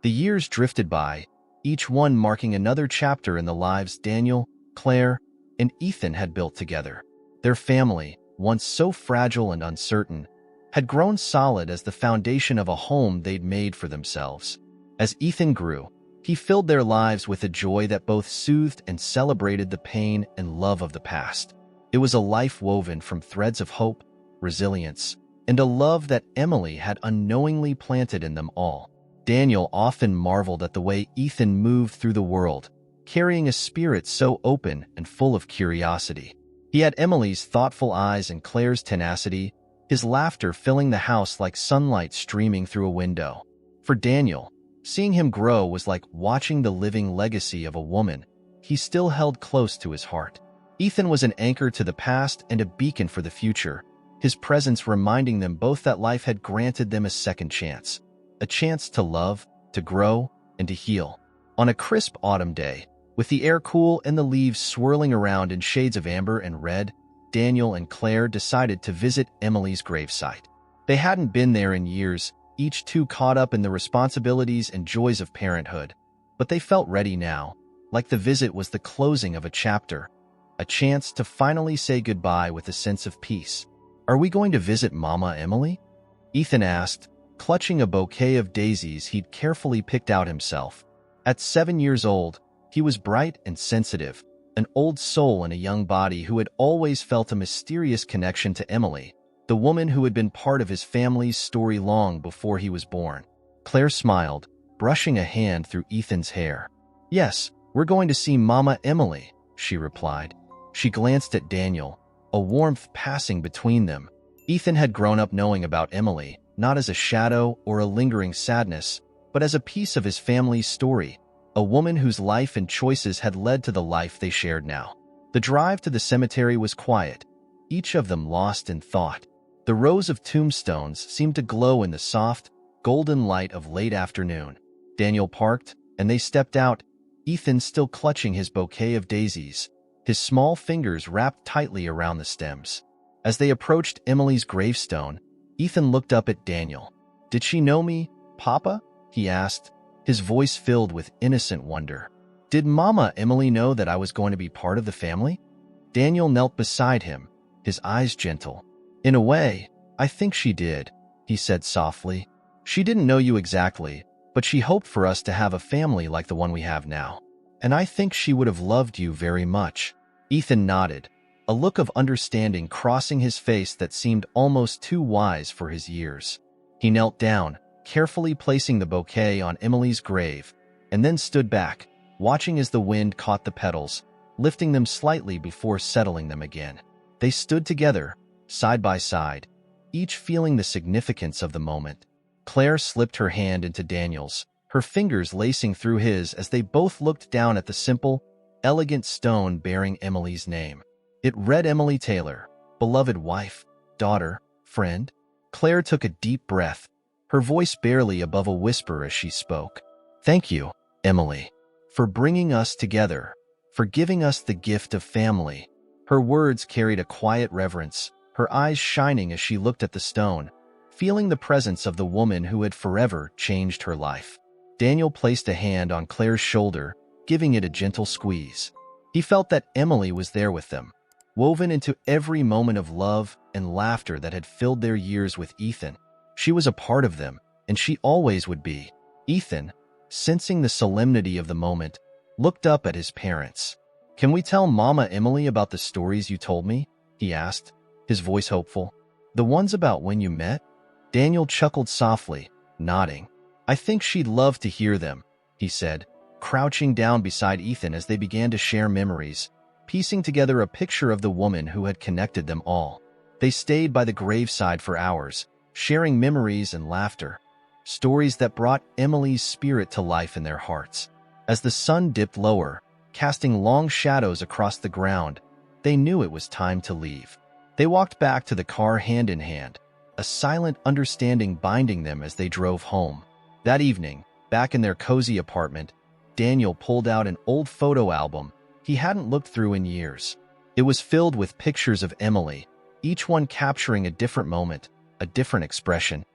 The years drifted by, each one marking another chapter in the lives Daniel, Claire, and Ethan had built together. Their family, once so fragile and uncertain, had grown solid as the foundation of a home they'd made for themselves. As Ethan grew, he filled their lives with a joy that both soothed and celebrated the pain and love of the past. It was a life woven from threads of hope, resilience, and a love that Emily had unknowingly planted in them all. Daniel often marveled at the way Ethan moved through the world, carrying a spirit so open and full of curiosity. He had Emily's thoughtful eyes and Claire's tenacity, his laughter filling the house like sunlight streaming through a window. For Daniel, seeing him grow was like watching the living legacy of a woman he still held close to his heart. Ethan was an anchor to the past and a beacon for the future, his presence reminding them both that life had granted them a second chance. A chance to love, to grow, and to heal. On a crisp autumn day, with the air cool and the leaves swirling around in shades of amber and red, Daniel and Claire decided to visit Emily's gravesite. They hadn't been there in years, each two caught up in the responsibilities and joys of parenthood. But they felt ready now, like the visit was the closing of a chapter, a chance to finally say goodbye with a sense of peace. "Are we going to visit Mama Emily?" Ethan asked, clutching a bouquet of daisies he'd carefully picked out himself. At 7 years old, he was bright and sensitive, an old soul in a young body who had always felt a mysterious connection to Emily, the woman who had been part of his family's story long before he was born. Claire smiled, brushing a hand through Ethan's hair. "Yes, we're going to see Mama Emily," she replied. She glanced at Daniel, a warmth passing between them. Ethan had grown up knowing about Emily, not as a shadow or a lingering sadness, but as a piece of his family's story, a woman whose life and choices had led to the life they shared now. The drive to the cemetery was quiet, each of them lost in thought. The rows of tombstones seemed to glow in the soft, golden light of late afternoon. Daniel parked, and they stepped out, Ethan still clutching his bouquet of daisies, his small fingers wrapped tightly around the stems. As they approached Emily's gravestone, Ethan looked up at Daniel. "Did she know me, Papa?" he asked, his voice filled with innocent wonder. "Did Mama Emily know that I was going to be part of the family?" Daniel knelt beside him, his eyes gentle. "In a way, I think she did," he said softly. "She didn't know you exactly, but she hoped for us to have a family like the one we have now. And I think she would have loved you very much." Ethan nodded, a look of understanding crossing his face that seemed almost too wise for his years. He knelt down, carefully placing the bouquet on Emily's grave, and then stood back, watching as the wind caught the petals, lifting them slightly before settling them again. They stood together, side by side, each feeling the significance of the moment. Claire slipped her hand into Daniel's, her fingers lacing through his as they both looked down at the simple, elegant stone bearing Emily's name. It read Emily Taylor, beloved wife, daughter, friend. Claire took a deep breath, her voice barely above a whisper as she spoke. "Thank you, Emily, for bringing us together, for giving us the gift of family." Her words carried a quiet reverence, her eyes shining as she looked at the stone, feeling the presence of the woman who had forever changed her life. Daniel placed a hand on Claire's shoulder, giving it a gentle squeeze. He felt that Emily was there with them, woven into every moment of love and laughter that had filled their years with Ethan. She was a part of them, and she always would be. Ethan, sensing the solemnity of the moment, looked up at his parents. "Can we tell Mama Emily about the stories you told me?" he asked, his voice hopeful. "The ones about when you met?" Daniel chuckled softly, nodding. "I think she'd love to hear them," he said, crouching down beside Ethan as they began to share memories, piecing together a picture of the woman who had connected them all. They stayed by the graveside for hours, sharing memories and laughter, stories that brought Emily's spirit to life in their hearts. As the sun dipped lower, casting long shadows across the ground, they knew it was time to leave. They walked back to the car hand in hand, a silent understanding binding them as they drove home. That evening, back in their cozy apartment, Daniel pulled out an old photo album he hadn't looked through in years. It was filled with pictures of Emily, each one capturing a different moment, a different expression.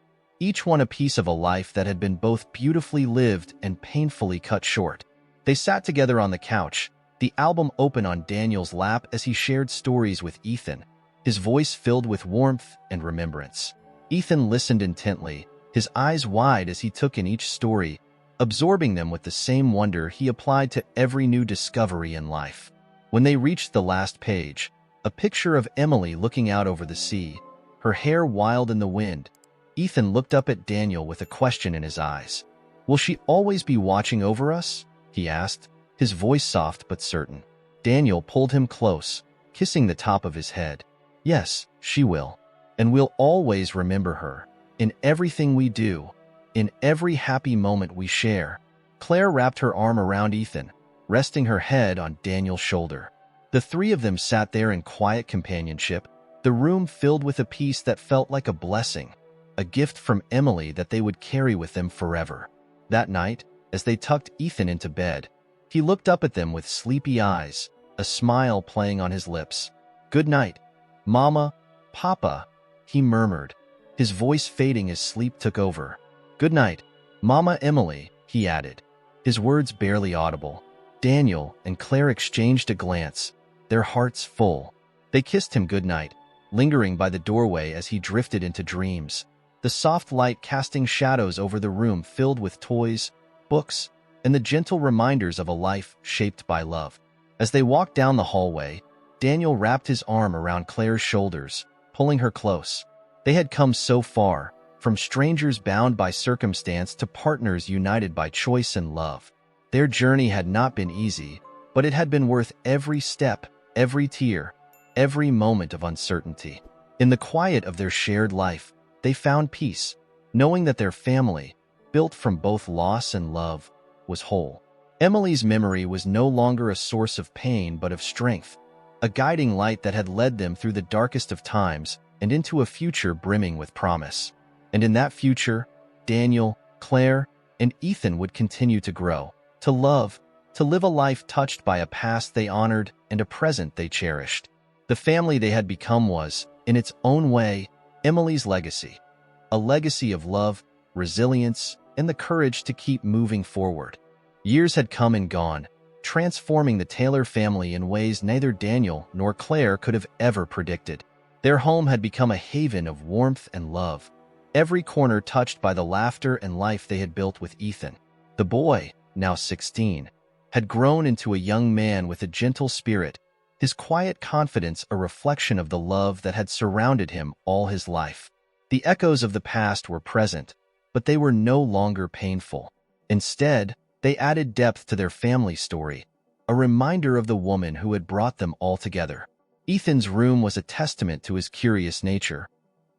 each one a piece of a life that had been both beautifully lived and painfully cut short. They sat together on the couch, the album open on Daniel's lap as he shared stories with Ethan, his voice filled with warmth and remembrance. Ethan listened intently, his eyes wide as he took in each story, absorbing them with the same wonder he applied to every new discovery in life. When they reached the last page, a picture of Emily looking out over the sea, her hair wild in the wind, Ethan looked up at Daniel with a question in his eyes. "Will she always be watching over us?" he asked, his voice soft but certain. Daniel pulled him close, kissing the top of his head. "Yes, she will. And we'll always remember her. In everything we do, in every happy moment we share." Claire wrapped her arm around Ethan, resting her head on Daniel's shoulder. The three of them sat there in quiet companionship, the room filled with a peace that felt like a blessing, a gift from Emily that they would carry with them forever. That night, as they tucked Ethan into bed, he looked up at them with sleepy eyes, a smile playing on his lips. "Good night, Mama, Papa," he murmured, his voice fading as sleep took over. "Good night, Mama Emily," he added, his words barely audible. Daniel and Claire exchanged a glance, their hearts full. They kissed him good night, lingering by the doorway as he drifted into dreams, the soft light casting shadows over the room filled with toys, books, and the gentle reminders of a life shaped by love. As they walked down the hallway, Daniel wrapped his arm around Claire's shoulders, pulling her close. They had come so far, from strangers bound by circumstance to partners united by choice and love. Their journey had not been easy, but it had been worth every step, every tear, every moment of uncertainty. In the quiet of their shared life, they found peace, knowing that their family, built from both loss and love, was whole. Emily's memory was no longer a source of pain but of strength, a guiding light that had led them through the darkest of times and into a future brimming with promise. And in that future, Daniel, Claire, and Ethan would continue to grow, to love, to live a life touched by a past they honored and a present they cherished. The family they had become was, in its own way, Emily's legacy, a legacy of love, resilience, and the courage to keep moving forward. Years had come and gone, transforming the Taylor family in ways neither Daniel nor Claire could have ever predicted. Their home had become a haven of warmth and love, every corner touched by the laughter and life they had built with Ethan. The boy, now 16, had grown into a young man with a gentle spirit, his quiet confidence a reflection of the love that had surrounded him all his life. The echoes of the past were present, but they were no longer painful. Instead, they added depth to their family story, a reminder of the woman who had brought them all together. Ethan's room was a testament to his curious nature.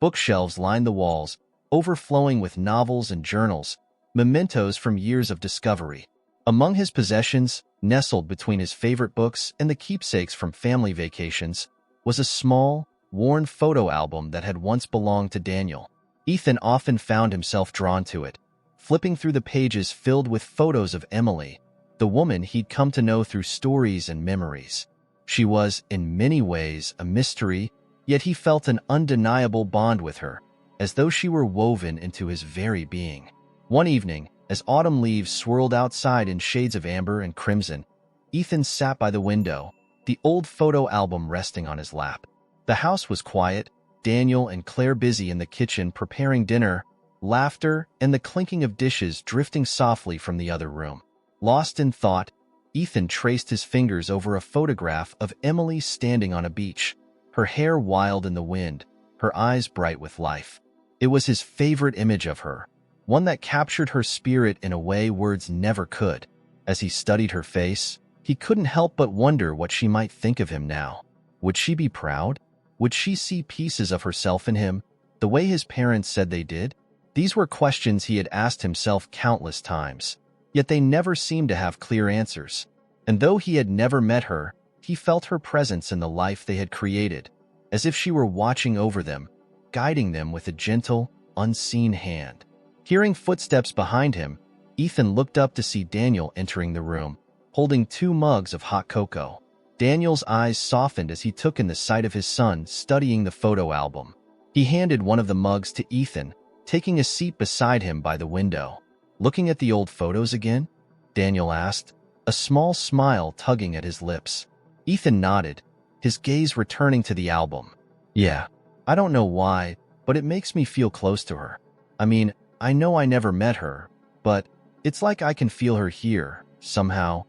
Bookshelves lined the walls, overflowing with novels and journals, mementos from years of discovery. Among his possessions, nestled between his favorite books and the keepsakes from family vacations, was a small, worn photo album that had once belonged to Daniel. Ethan often found himself drawn to it, flipping through the pages filled with photos of Emily, the woman he'd come to know through stories and memories. She was, in many ways, a mystery, yet he felt an undeniable bond with her, as though she were woven into his very being. One evening, as autumn leaves swirled outside in shades of amber and crimson, Ethan sat by the window, the old photo album resting on his lap. The house was quiet, Daniel and Claire busy in the kitchen preparing dinner, laughter and the clinking of dishes drifting softly from the other room. Lost in thought, Ethan traced his fingers over a photograph of Emily standing on a beach, her hair wild in the wind, her eyes bright with life. It was his favorite image of her, one that captured her spirit in a way words never could. As he studied her face, he couldn't help but wonder what she might think of him now. Would she be proud? Would she see pieces of herself in him, the way his parents said they did? These were questions he had asked himself countless times, yet they never seemed to have clear answers. And though he had never met her, he felt her presence in the life they had created, as if she were watching over them, guiding them with a gentle, unseen hand. Hearing footsteps behind him, Ethan looked up to see Daniel entering the room, holding 2 mugs of hot cocoa. Daniel's eyes softened as he took in the sight of his son studying the photo album. He handed one of the mugs to Ethan, taking a seat beside him by the window. "Looking at the old photos again?" Daniel asked, a small smile tugging at his lips. Ethan nodded, his gaze returning to the album. "Yeah, I don't know why, but it makes me feel close to her. I mean, I know I never met her, but it's like I can feel her here, somehow."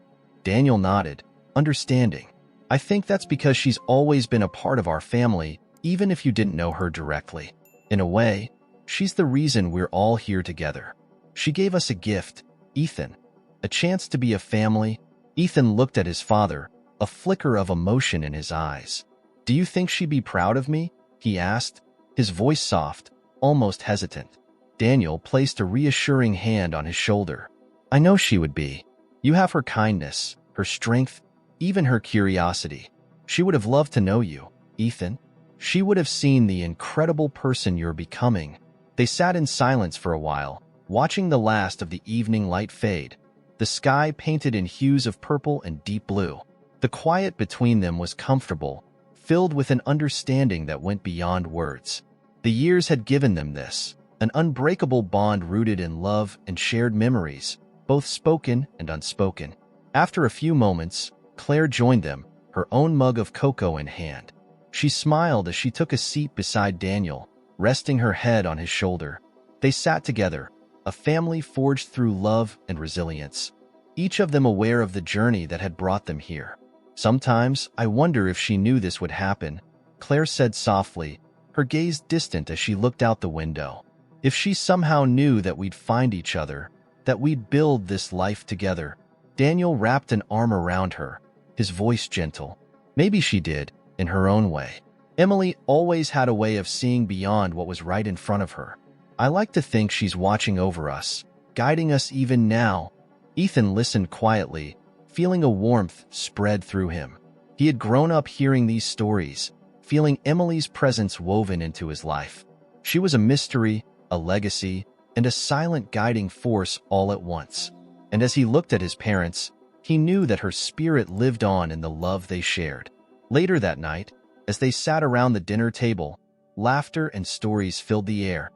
Daniel nodded, understanding. "I think that's because she's always been a part of our family, even if you didn't know her directly. In a way, she's the reason we're all here together. She gave us a gift, Ethan, a chance to be a family." Ethan looked at his father, a flicker of emotion in his eyes. "Do you think she'd be proud of me?" he asked, his voice soft, almost hesitant. Daniel placed a reassuring hand on his shoulder. "I know she would be. You have her kindness, her strength, even her curiosity. She would have loved to know you, Ethan. She would have seen the incredible person you're becoming." They sat in silence for a while, watching the last of the evening light fade, the sky painted in hues of purple and deep blue. The quiet between them was comfortable, filled with an understanding that went beyond words. The years had given them this, an unbreakable bond rooted in love and shared memories, both spoken and unspoken. After a few moments, Claire joined them, her own mug of cocoa in hand. She smiled as she took a seat beside Daniel, resting her head on his shoulder. They sat together, a family forged through love and resilience, each of them aware of the journey that had brought them here. "Sometimes I wonder if she knew this would happen," Claire said softly, her gaze distant as she looked out the window. "If she somehow knew that we'd find each other, that we'd build this life together." Daniel wrapped an arm around her, his voice gentle. "Maybe she did, in her own way. Emily always had a way of seeing beyond what was right in front of her. I like to think she's watching over us, guiding us even now." Ethan listened quietly, feeling a warmth spread through him. He had grown up hearing these stories, feeling Emily's presence woven into his life. She was a mystery, a legacy, and a silent guiding force all at once. And as he looked at his parents, he knew that her spirit lived on in the love they shared. Later that night, as they sat around the dinner table, laughter and stories filled the air,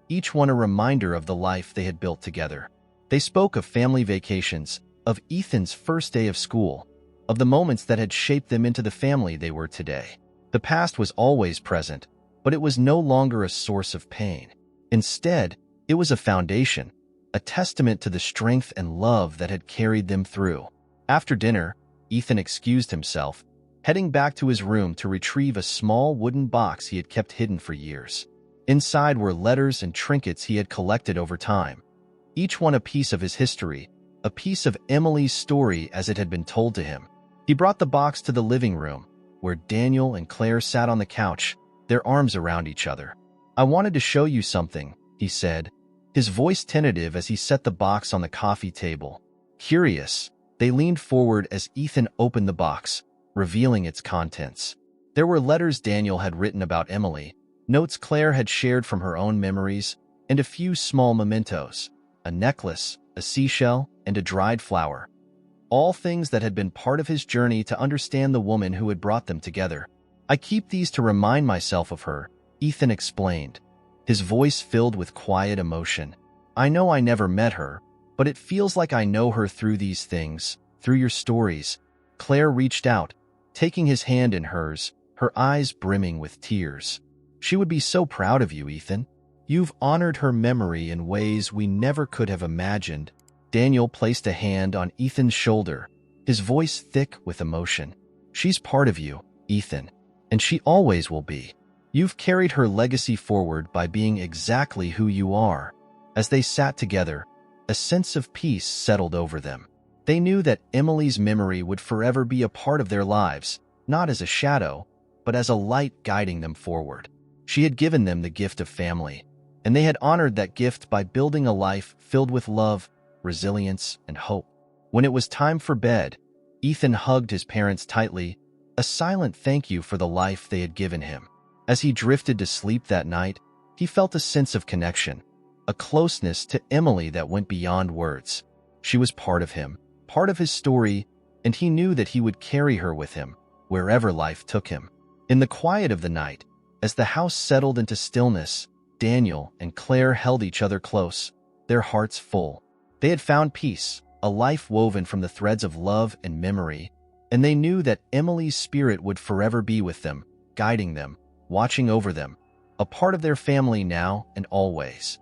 each one a reminder of the life they had built together. They spoke of family vacations, of Ethan's first day of school, of the moments that had shaped them into the family they were today. The past was always present, but it was no longer a source of pain. Instead, it was a foundation, a testament to the strength and love that had carried them through. After dinner, Ethan excused himself, heading back to his room to retrieve a small wooden box he had kept hidden for years. Inside were letters and trinkets he had collected over time, each one a piece of his history, a piece of Emily's story as it had been told to him. He brought the box to the living room, where Daniel and Claire sat on the couch, their arms around each other. "I wanted to show you something," he said, his voice tentative as he set the box on the coffee table. Curious, they leaned forward as Ethan opened the box, revealing its contents. There were letters Daniel had written about Emily, notes Claire had shared from her own memories, and a few small mementos, a necklace, a seashell, and a dried flower. All things that had been part of his journey to understand the woman who had brought them together. "I keep these to remind myself of her," Ethan explained, his voice filled with quiet emotion. "I know I never met her, but it feels like I know her through these things, through your stories." Claire reached out, taking his hand in hers, her eyes brimming with tears. "She would be so proud of you, Ethan. You've honored her memory in ways we never could have imagined." Daniel placed a hand on Ethan's shoulder, his voice thick with emotion. "She's part of you, Ethan, and she always will be. You've carried her legacy forward by being exactly who you are." As they sat together, a sense of peace settled over them. They knew that Emily's memory would forever be a part of their lives, not as a shadow, but as a light guiding them forward. She had given them the gift of family, and they had honored that gift by building a life filled with love, resilience, and hope. When it was time for bed, Ethan hugged his parents tightly, a silent thank you for the life they had given him. As he drifted to sleep that night, he felt a sense of connection, a closeness to Emily that went beyond words. She was part of him, part of his story, and he knew that he would carry her with him, wherever life took him. In the quiet of the night, as the house settled into stillness, Daniel and Claire held each other close, their hearts full. They had found peace, a life woven from the threads of love and memory, and they knew that Emily's spirit would forever be with them, guiding them, watching over them, a part of their family now and always.